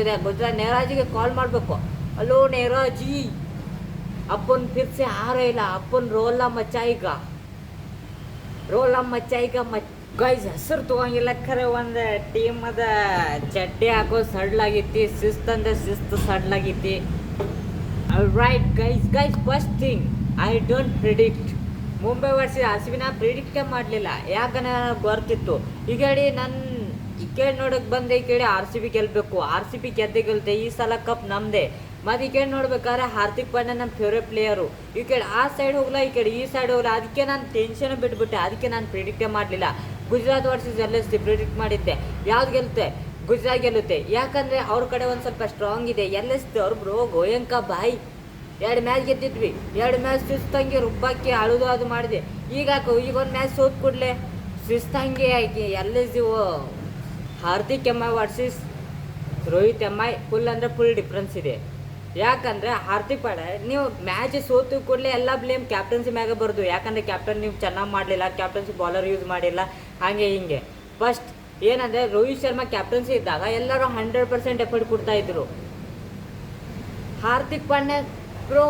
ಇದೆ ಗುಜರಾತ್ ನೇರಾಜಿಗೆ ಕಾಲ್ ಮಾಡಬೇಕು. ಹಲೋ ನೇರಾಜಿ, अपन फिर से आ रहेला, अपन ರೋಲ ಮಚಾಯಿಗ ಗೈಸ್. ಹೆಸರು ತೊಗೊಂಗಿಲ್ಲ ಖರೆ ಒಂದು ಟೀಮದ ಚಡ್ಡಿ ಹಾಕೋ ಸಡ್ಲಾಗೈತಿ, ಶಿಸ್ತು ಅಂದ್ರೆ ಶಿಸ್ತು ಸಡ್ಲಾಗೈತಿ. Right guys first thing I don't predict Mumbai versus R C B. ನಾ ಪ್ರಿಡಿಕ್ಟೇ ಮಾಡಲಿಲ್ಲ, ಯಾಕಂದ್ರೆ ನನಗೆ ಗೊತ್ತಿತ್ತು ಈ ಕಡೆ ಈ ಕಡೆ ನೋಡೋಕೆ ಬಂದೆ, ಈ ಕಡೆ ಆರ್ ಸಿ ಬಿ ಗೆಲ್ಲಬೇಕು, ಆರ್ ಸಿ ಬಿ ಗೆಲ್ಲುತ್ತೆ, ಈ ಸಲ ಕಪ್ ನಮ್ಮದೇ. ಮತ್ತು ಈ ಕಡೆ ನೋಡ್ಬೇಕಾದ್ರೆ ಹಾರ್ದಿಕ್ ಪಾಂಡ್ಯ ನನ್ನ ಫೇವ್ರೇಟ್ ಪ್ಲೇಯರು. ಈ ಕಡೆ ಆ ಸೈಡ್ ಹೋಗ್ಲಾ, ಈ ಕಡೆ ಈ ಸೈಡ್ ಹೋಗ್ಲಾ, ಅದಕ್ಕೆ ನಾನು ಟೆನ್ಷನ್ ಬಿಟ್ಬಿಟ್ಟೆ. ಅದಕ್ಕೆ ನಾನು ಪ್ರಿಡಿಕ್ಟೇ ಮಾಡಲಿಲ್ಲ. ಗುಜರಾತ್ ವರ್ಸಸ್ LSG ಪ್ರಿಡಿಕ್ಟ್ ಮಾಡಿದ್ದೆ. ಯಾವ್ದು ಗೆಲ್ಲುತ್ತೆ? ಗುಜರಾತ್ ಗೆಲ್ಲುತ್ತೆ. ಯಾಕಂದರೆ ಅವ್ರ ಕಡೆ ಒಂದು ಸ್ವಲ್ಪ ಸ್ಟ್ರಾಂಗ್ ಇದೆ. LSG ಅವ್ರು ಬ್ರೋ ಗೋಯಂಕ ಬಾಯ್ 2 ಮ್ಯಾಚ್ ಗೆದ್ದಿದ್ವಿ, 2 ಮ್ಯಾಚ್ ಸುಸ್ತಂಗೆ ರುಬ್ಬಾಕಿ ಅಳುದು ಅದು ಮಾಡಿದೆ. ಈಗ ಒಂದು ಮ್ಯಾಚ್ ಸೋತ್ ಕೂಡಲೇ ಸುಸ್ತಂಗೆ ಆಗಿ LSG Hardik MI versus Rohit MI full ಅಂದರೆ ಫುಲ್ ಡಿಫ್ರೆನ್ಸ್ ಇದೆ. ಯಾಕಂದರೆ ಹಾರ್ದಿಕ್ ಪಾಂಡ್ಯ ನೀವು ಮ್ಯಾಚ್ ಸೋತು ಕೂಡಲೇ ಎಲ್ಲ ಬ್ಲೇಮ್ ಕ್ಯಾಪ್ಟನ್ಸಿ ಮ್ಯಾಗೆ ಬರೋದು. ಯಾಕಂದರೆ ಕ್ಯಾಪ್ಟನ್ ನೀವು ಚೆನ್ನಾಗಿ ಮಾಡಲಿಲ್ಲ, ಕ್ಯಾಪ್ಟನ್ಸಿ ಬಾಲರ್ ಯೂಸ್ ಮಾಡಿಲ್ಲ, ಹಾಗೆ ಹಿಂಗೆ. ಫಸ್ಟ್ ಏನಂದರೆ ರೋಹಿತ್ ಶರ್ಮಾ ಕ್ಯಾಪ್ಟನ್ಸಿ ಇದ್ದಾಗ ಎಲ್ಲರೂ 100% ಎಫರ್ಟ್ ಕೊಡ್ತಾಯಿದ್ರು. ಹಾರ್ದಿಕ್ ಪಾಂಡ್ಯ ಬ್ರೋ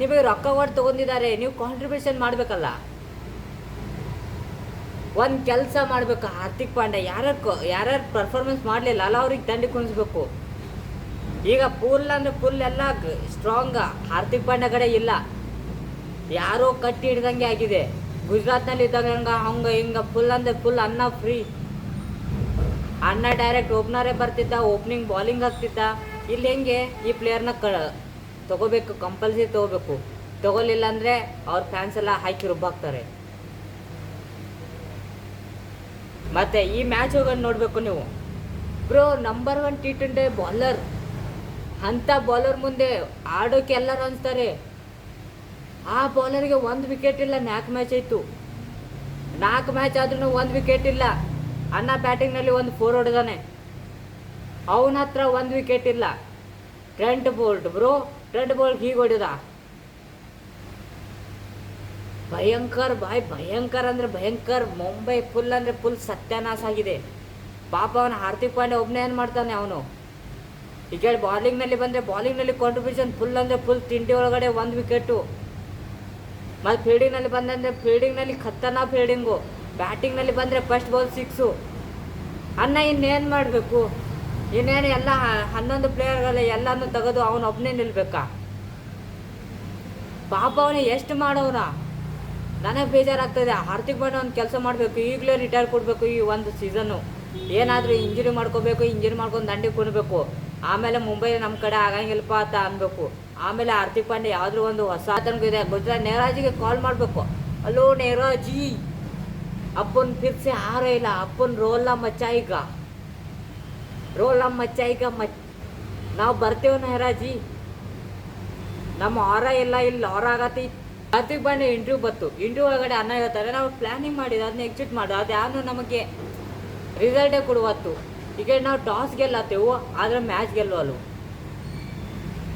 ನಿಮಗೆ ರೊಕ್ಕ ಕೊಟ್ಟು ತೊಗೊಂಡಿದ್ದಾರೆ, ನೀವು ಕಾಂಟ್ರಿಬ್ಯೂಷನ್ ಮಾಡಬೇಕಲ್ಲ, ಒಂದು ಕೆಲಸ ಮಾಡಬೇಕು. ಹಾರ್ದಿಕ್ ಪಾಂಡ್ಯ ಯಾರ್ಯಾರು ಪರ್ಫಾರ್ಮೆನ್ಸ್ ಮಾಡಲಿಲ್ಲ ಅಲ್ಲ ಅವ್ರಿಗೆ ದಂಡಿ ಕುಣಿಸ್ಬೇಕು. ಈಗ ಫುಲ್ ಅಂದರೆ ಫುಲ್ ಎಲ್ಲ ಸ್ಟ್ರಾಂಗ ಹಾರ್ದಿಕ್ ಪಾಂಡ್ಯ ಕಡೆ ಇಲ್ಲ, ಯಾರೋ ಕಟ್ಟಿ ಹಿಡ್ದಂಗೆ ಆಗಿದೆ. ಗುಜರಾತ್ನಲ್ಲಿ ಇದ್ದಾಗ ಹಂಗೆ ಹಿಂಗೆ ಫುಲ್ ಅಂದರೆ ಫುಲ್ ಅನ್ನ ಫ್ರೀ. ಅನ್ನ ಡೈರೆಕ್ಟ್ ಓಪನರೇ ಬರ್ತಿದ್ದ, ಓಪನಿಂಗ್ ಬಾಲಿಂಗ್ ಆಗ್ತಿದ್ದ. ಇಲ್ಲಿ ಹೆಂಗೆ ಈ ಪ್ಲೇಯರ್ನ ತೊಗೋಬೇಕು, ಕಂಪಲ್ಸರಿ ತೊಗೋಬೇಕು. ತೊಗೊಲಿಲ್ಲ ಅಂದರೆ ಅವ್ರ ಫ್ಯಾನ್ಸ್ ಎಲ್ಲ ಹಾಕಿ ರುಬ್ಬಾಕ್ತಾರೆ. ಮತ್ತು ಈ ಮ್ಯಾಚ್ ಹೋಗೋದು ನೋಡಬೇಕು ನೀವು ಬ್ರೋ. ನಂಬರ್ 1 T20 ಬಾಲರ್, ಅಂಥ ಬಾಲರ್ ಮುಂದೆ ಆಡೋಕೆ ಎಲ್ಲರೂ ಅನಿಸ್ತಾರೆ. ಆ ಬಾಲರ್ಗೆ 1 ವಿಕೆಟ್ ಇಲ್ಲ, 4 ಮ್ಯಾಚ್ ಆಯಿತು. 4 ಮ್ಯಾಚ್ ಆದ್ರೂ 1 ವಿಕೆಟ್ ಇಲ್ಲ. ಅಣ್ಣ ಬ್ಯಾಟಿಂಗ್ನಲ್ಲಿ 1 4 ಹೊಡೆದಾನೆ, ಅವನ ಹತ್ರ 1 ವಿಕೆಟ್ ಇಲ್ಲ. Trent bolt bro, Trent bolt ಹೀಗೆ ಹೊಡೆದ. ಭಯಂಕರ ಅಂದರೆ ಭಯಂಕರ. ಮುಂಬೈ ಫುಲ್ ಅಂದರೆ ಫುಲ್ ಸತ್ಯಾನಾಶ ಆಗಿದೆ. ಪಾಪ ಅವನು ಹಾರ್ದಿಕ್ ಪಾಂಡ್ಯ ಒಬ್ಬನೇ ಏನು ಮಾಡ್ತಾನೆ ಅವನು. ಈ ಕಡೆ ಬಾಲಿಂಗ್ನಲ್ಲಿ ಬಂದರೆ ಬಾಲಿಂಗ್ನಲ್ಲಿ ಕಾಂಟ್ರಿಬ್ಯೂಷನ್ ಫುಲ್ ಅಂದರೆ ಫುಲ್. ತಿಂಡಿ ಒಳಗಡೆ 1 ವಿಕೆಟು. ಮತ್ತು ಫೀಲ್ಡಿಂಗ್ನಲ್ಲಿ ಬಂದಂದರೆ ಫೀಲ್ಡಿಂಗ್ನಲ್ಲಿ ಖತರ್ನಾಕ್ ಫೀಲ್ಡಿಂಗು. ಬ್ಯಾಟಿಂಗ್ನಲ್ಲಿ ಬಂದರೆ ಫಸ್ಟ್ ಬಾಲ್ 6. ಅಣ್ಣ ಇನ್ನೇನು ಮಾಡಬೇಕು? ಇನ್ನೇನು ಎಲ್ಲ 11 ಪ್ಲೇಯರ್ಗಳ ಎಲ್ಲನೂ ತೆಗೆದು ಅವನೊಬ್ಬನೇ ನಿಲ್ಬೇಕಾ? ಪಾಪ ಅವನು ಎಷ್ಟು ಮಾಡೋನ. ನನಗೆ ಬೇಜಾರಾಗ್ತದೆ. ಹಾರ್ದಿಕ್ ಪಾಂಡ್ಯ ಒಂದು ಕೆಲಸ ಮಾಡಬೇಕು, ಈಗಲೇ ರಿಟೈರ್ ಕೊಡಬೇಕು. ಈ ಒಂದು ಸೀಸನ್ನು ಏನಾದರೂ ಇಂಜುರಿ ಮಾಡ್ಕೊಂಡು ದಂಡಿಗೆ ಕೊಡಬೇಕು. ಆಮೇಲೆ ಮುಂಬೈ ನಮ್ಮ ಕಡೆ ಆಗಂಗಿಲ್ಲಪ್ಪ ಅಂತ ಅನ್ಬೇಕು. ಆಮೇಲೆ ಹಾರ್ದಿಕ್ ಪಾಂಡ್ಯ ಯಾವುದ್ರೂ ಒಂದು ಹೊಸ ಇದೆ. ಗುಜರಾತ್ ನೇರಾಜಿಗೆ ಕಾಲ್ ಮಾಡಬೇಕು. ಹಲೋ ನೇರಾಜಿ, अपन फिर से आ रहेला, अपन ರೋಲ ಮಚಾಯಿಗ ನಾವು ಬರ್ತೇವೆ ನೇರಾಜಿ. ನಮ್ಮ ಹೊರ ಎಲ್ಲ ಇಲ್ಲಿ ಹೊರ ಆಗತ್ತೆ. ಹಾರ್ದಿಕ್ ಪಾಂಡ್ಯ ಇಂಟರ್ವ್ಯೂ ಬಂತು. ಇಂಟರ್ವ್ಯೂ ಒಳಗಡೆ ಅನ್ನ ಹೇಳ್ತಾರೆ, ನಾವು ಪ್ಲ್ಯಾನಿಂಗ್ ಮಾಡಿದ್ದು ಅದನ್ನ ಎಕ್ಸಿಕ್ಯೂಟ್ ಮಾಡೋದು, ಅದು ಯಾರು ನಮಗೆ ರಿಸಲ್ಟೇ ಕೊಡುವತ್ತು. ಈಗ ನಾವು ಟಾಸ್ ಗೆಲ್ಲತ್ತೇವು, ಆದರೆ ಮ್ಯಾಚ್ ಗೆಲ್ಲುವಲ್ವು.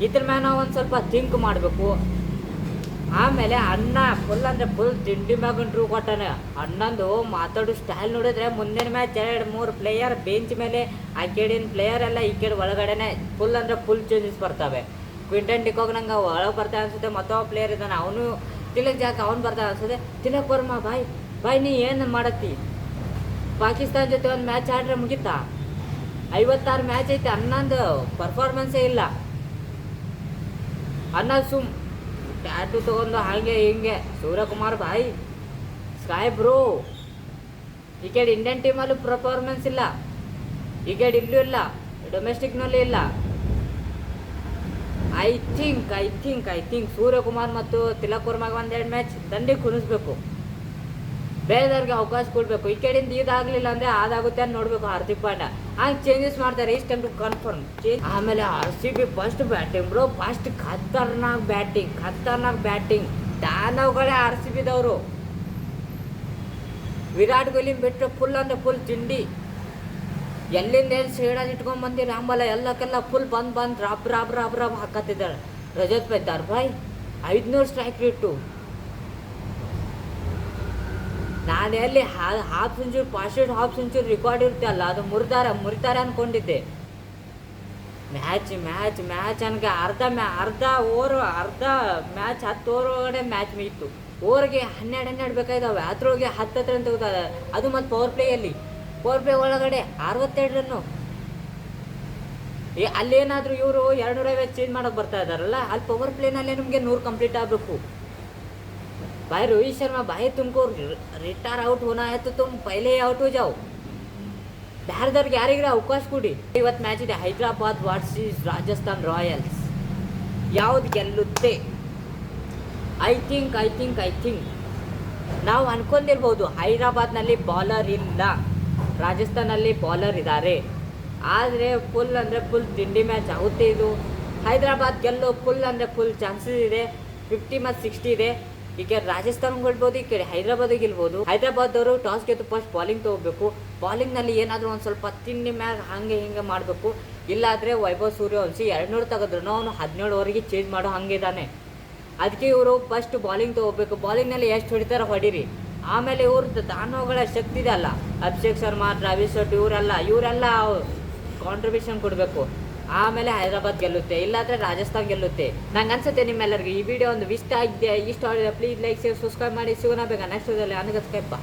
ಇದ್ರ ಮೇಲೆ ನಾವು ಒಂದು ಸ್ವಲ್ಪ ಥಿಂಕ್ ಮಾಡಬೇಕು. ಆಮೇಲೆ ಅಣ್ಣ ಫುಲ್ ಅಂದರೆ ಫುಲ್ ತಿಂಡಿ ಮ್ಯಾಗ ಇಂಟ್ರ್ಯೂ ಕೊಟ್ಟಾನೆ. ಅಣ್ಣಂದು ಮಾತಾಡೋ ಸ್ಟೈಲ್ ನೋಡಿದ್ರೆ ಮುಂದಿನ ಮ್ಯಾಚ್ 2-3 ಪ್ಲೇಯರ್ ಬೆಂಚ್ ಮೇಲೆ, ಆ ಕಡೆಯಿಂದ ಪ್ಲೇಯರ್ ಎಲ್ಲ ಈ ಕಡೆ ಒಳಗಡೆನೆ ಫುಲ್ ಅಂದರೆ ಫುಲ್ ಚೇಂಜಸ್ ಬರ್ತವೆ. ಕ್ವಿಂಟನ್ ಡಿಕಾಕ್ ನಂಗೆ ಒಳಗೆ ಬರ್ತಾನೆ ಅನಿಸುತ್ತೆ. ಮತ್ತೊಬ್ಬ ಪ್ಲೇಯರ್ ಇದ್ದಾನೆ, ಅವನು ತಿಲಕ್ ಜಾಕ್ ಅವ್ನು ಬರ್ತಾನೆ ಅನಿಸುತ್ತೆ. ತಿಲಕ್ ವರ್ಮಾ ಬಾಯ್ ನೀ ಏನು ಮಾಡತ್ತಿ? ಪಾಕಿಸ್ತಾನ ಜೊತೆ ಒಂದು ಮ್ಯಾಚ್ ಆಡ್ರೆ ಮುಗಿತಾ? 56 ಮ್ಯಾಚ್ ಐತೆ, ಅನ್ನೊಂದು ಪರ್ಫಾರ್ಮೆನ್ಸೇ ಇಲ್ಲ. ಅನ್ನ ಟ್ಯಾಟು ತೊಗೊಂಡು ಹಾಗೆ ಹಿಂಗೆ. Suryakumar sky bro. ಈ ಕಡೆ ಇಂಡಿಯನ್ ಟೀಮಲ್ಲೂ ಪರ್ಫಾರ್ಮೆನ್ಸ್ ಇಲ್ಲ, ಈ ಕಡೆ ಇಲ್ಲೂ ಇಲ್ಲ, ಡೊಮೆಸ್ಟಿಕ್ನಲ್ಲೂ ಇಲ್ಲ. ಐ ಥಿಂಕ್ ಸೂರ್ಯಕುಮಾರ್ ಮತ್ತು ತಿಲಕ್ ವರ್ಮಾಗೆ 1-2 ಮ್ಯಾಚ್ ದಂಡಿಗೆ ಕುಣಿಸ್ಬೇಕು, ಬೇರೆದವ್ರಿಗೆ ಅವಕಾಶ ಕೊಡಬೇಕು. ಈ ಕಡೆಯಿಂದ ಇದಾಗಲಿಲ್ಲ ಅಂದರೆ ಅದಾಗುತ್ತೆ ಅಂತ ನೋಡಬೇಕು. ಹಾರ್ದಿಕ್ ಪಾಂಡ್ಯ ಹಂಗೆ ಚೇಂಜಸ್ ಮಾಡ್ತಾರೆ, ಇಷ್ಟು ಟೈಮ್ ಕನ್ಫರ್ಮ್ ಚೇಂಜ್. ಆಮೇಲೆ RCB first batting bro, first ಖತರ್ನಾಕ್ ಬ್ಯಾಟಿಂಗ್. ದಾನವ್ಗಳೇ RCBದವರು. ವಿರಾಟ್ ಕೊಹ್ಲಿ ಬಿಟ್ಟರೆ ಫುಲ್ ಅಂದರೆ ಫುಲ್ ತಿಂಡಿ. ಎಲ್ಲಿಂದ ಏನು ಶೇಡಲ್ಲಿ ಇಟ್ಕೊಂಡು ಬಂದಿರಿ ಅಂಬಲ್ಲ, ಎಲ್ಲಕ್ಕೆಲ್ಲ ಫುಲ್ ಬಂದು ರಾಬ್ ಹಾಕತ್ತಿದ್ದಾರೆ. Rajat Patidar 500 strike rate. ನಾನು ಎಲ್ಲಿ ಹಾಫ್ ಸೆಂಚುರಿ ರಿಕಾರ್ಡ್ ಇರುತ್ತೆ ಅಲ್ಲ, ಅದು ಮುರಿತಾರೆ ಅಂದ್ಕೊಂಡಿದ್ದೆ. ಮ್ಯಾಚ್ ಅನ್ಕ ಅರ್ಧ ಮ್ಯಾಚ್ 10 ಓವರ್ ಒಳಗಡೆ ಮ್ಯಾಚ್ ಮುಗೀತು. ಓವರ್ಗೆ 12 ಬೇಕಾಯ್ತವೆ, ಅದ್ರೊಳಗೆ 10 ರನ್ ತೆಗೆದ, ಅದು ಮತ್ತು ಪವರ್ ಪ್ಲೇ ಒಳಗಡೆ 62 ರನ್ನು. ಅಲ್ಲೇನಾದರೂ ಇವರು 250 ಚೇಂಜ್ ಮಾಡೋಕೆ ಬರ್ತಾ ಇದ್ದಾರಲ್ಲ, ಅಲ್ಲಿ ಪವರ್ ಪ್ಲೇನಲ್ಲೇ ನಿಮಗೆ 100 ಕಂಪ್ಲೀಟ್ ಆಗಬೇಕು. भाई रोहित शर्मा, भाई तुमको रिटायर आउट होना है तो तुम पहले ही आउट हो जाओ. ಬೇರೆದವ್ರಿಗೆ ಯಾರಿಗ್ರೆ ಅವಕಾಶ ಕೊಡಿ. ಇವತ್ತು ಮ್ಯಾಚ್ ಇದೆ ಹೈದರಾಬಾದ್ ವರ್ಸಸ್ ರಾಜಸ್ಥಾನ್ ರಾಯಲ್ಸ್. ಯಾವ್ದು ಗೆಲ್ಲುತ್ತೆ? ಐ ಥಿಂಕ್ ನಾವು ಅನ್ಕೊಂಡಿರ್ಬೋದು ಹೈದರಾಬಾದ್ನಲ್ಲಿ ಬಾಲರ್ ಇಲ್ಲ, ರಾಜಸ್ಥಾನಲ್ಲಿ ಬಾಲರ್ ಇದ್ದಾರೆ. ಆದರೆ ಫುಲ್ ಅಂದರೆ ಫುಲ್ ತಿಂಡಿ ಮ್ಯಾಚ್ ಆಗುತ್ತೆ ಇದು. ಹೈದರಾಬಾದ್ ಗೆಲ್ಲೋ ಫುಲ್ ಅಂದರೆ ಫುಲ್ ಚಾನ್ಸಸ್ ಇದೆ. 50 ಮತ್ತು 60 ಇದೆ. ಈಗ ರಾಜಸ್ಥಾನ ಗೆಲ್ಬೋದು, ಈ ಕಡೆ ಹೈದರಾಬಾದ್ ಗೆಲ್ಬೋದು. ಹೈದರಾಬಾದವರು ಟಾಸ್ ಗೆದ್ದು ಫಸ್ಟ್ ಬಾಲಿಂಗ್ ತೊಗೋಬೇಕು. ಬಾಲಿಂಗ್ನಲ್ಲಿ ಏನಾದರೂ ಒಂದು ಸ್ವಲ್ಪ ತಿಂಡಿ ಮ್ಯಾಗ ಹಿಂಗೆ ಮಾಡಬೇಕು. ಇಲ್ಲಾದರೆ ವೈಭವ್ ಸೂರ್ಯವಂಶಿ 200 ತೆಗೆದ್ರು ಅವನು 17 ಓವರಿಗೆ ಚೇಂಜ್ ಮಾಡೋ ಹಂಗಿದ್ದಾನೆ. ಅದಕ್ಕೆ ಇವರು ಫಸ್ಟ್ ಬಾಲಿಂಗ್ ತೊಗೋಬೇಕು. ಬಾಲಿಂಗ್ನಲ್ಲಿ ಎಷ್ಟು ಹೊಡಿತಾರೋ ಹೊಡೀರಿ. ಆಮೇಲೆ ಇವ್ರದ್ದು ದಾನವಗಳ ಶಕ್ತಿ ಇದೆ ಅಲ್ಲ, ಅಭಿಷೇಕ್ ಶರ್ಮಾ, ಟ್ರಾವಿಸ್ ಶೆಟ್ಟಿ ಇವರೆಲ್ಲ ಕಾಂಟ್ರಿಬ್ಯೂಷನ್ ಕೊಡಬೇಕು. ಆಮೇಲೆ ಹೈದರಾಬಾದ್ ಗೆಲ್ಲುತ್ತೆ, ಇಲ್ಲಾಂದರೆ ರಾಜಸ್ಥಾನ್ ಗೆಲ್ಲುತ್ತೆ. ನಂಗೆ ಅನ್ಸುತ್ತೆ ನಿಮ್ಮೆಲ್ಲರಿಗೂ ಈ ವಿಡಿಯೋ ಒಂದು ಇಷ್ಟ ಆಗಿದೆ. ಇಷ್ಟ ಆಗಿದ್ರೆ ಪ್ಲೀಸ್ ಲೈಕ್, ಶೇರ್, ಸಬ್ಸ್ಕ್ರೈಬ್ ಮಾಡಿ. ಸಿಗೋಣ ಬೇಗ ನೆಕ್ಸ್ಟ್ ವಿಡಿಯೋದಲ್ಲಿ. ಅನಗಸ್ಕೈಪ್.